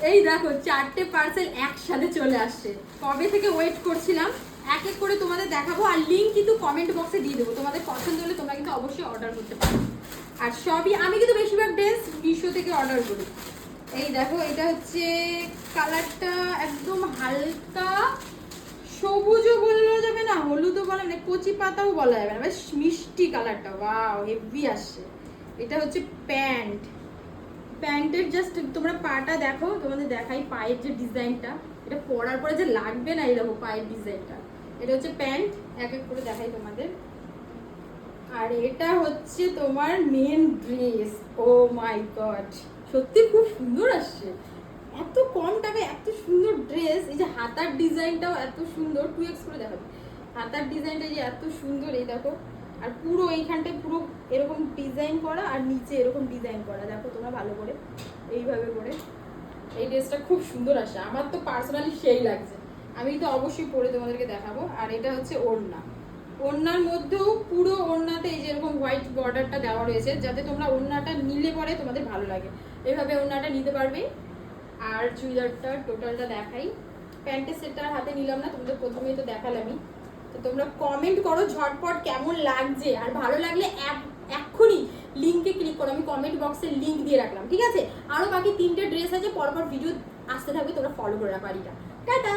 এই দেখো 4টে পার্সেল একসাথে চলে আসছে। কবে থেকে ওয়েট করছিলাম, এক এক করে তোমাদের দেখাবো আর লিঙ্ক কিন্তু কমেন্ট বক্সে দিয়ে দেবো। তোমাদের পছন্দ হলে তোমরা কিন্তু অবশ্যই অর্ডার করতে পারো। আর সবই আমি কিন্তু বেশিরভাগ ড্রেস মিশো থেকে অর্ডার করি। এই দেখো এটা হচ্ছে কালারটা একদম হালকা সবুজও বলা যাবে না, হলুদও বলা না, কচি পাতাও বলা যাবে না, বেশ মিষ্টি কালারটা। ওয়াও হেভি আসছে। এটা হচ্ছে প্যান্ট। প্যান্টের জাস্ট তোমরা পাটা দেখো, তোমাদের দেখাই পায়ের যে ডিজাইনটা, এটা পরার পরে যে লাগবে না, এই দেখো পায়ের ডিজাইনটা। এটা হচ্ছে প্যান্ট, এক এক করে দেখাই তোমাদের। আর এটা হচ্ছে তোমার মেন ড্রেস। ও মাই গড, সত্যি খুব সুন্দর আসছে। এত কম টাকায় এত সুন্দর ড্রেস। এই যে হাতার ডিজাইনটাও এত সুন্দর, 2x করে দেখাবে। হাতার ডিজাইনটা যে এত সুন্দর, এই দেখো। আর পুরো এইখানটায় পুরো এরকম ডিজাইন করা আর নিচে এরকম ডিজাইন করা, দেখো তোমরা ভালো করে এইভাবে করে। এই ড্রেসটা খুব সুন্দর আসে, আমার তো পার্সোনালি সেই লাগছে। আমি তো অবশ্যই পরে তোমাদেরকে দেখাবো। আর এটা হচ্ছে ওড়না। ওড়নার মধ্যেও পুরো ওড়নাতে এই যে এরকম হোয়াইট বর্ডারটা দেওয়া রয়েছে, যাতে তোমরা ওড়নাটা নিলে পরে তোমাদের ভালো লাগে, এইভাবে ওড়নাটা নিতে পারবে। আর চুড়িদারটা টোটালটা দেখাই। প্যান্টের সেটটা হাতে নিলাম না, তোমাদের প্রথমেই তো দেখালামই। তো তোমরা কমেন্ট করো ঝটপট কেমন লাগছে, আর ভালো লাগলে এক্ষুনি লিঙ্কে ক্লিক করো। আমি কমেন্ট বক্সে লিঙ্ক দিয়ে রাখলাম, ঠিক আছে? আরও বাকি 3টে ড্রেস আছে, পরপর ভিডিও আসতে থাকবে, তোমরা ফলো করে রাখো। টাটা।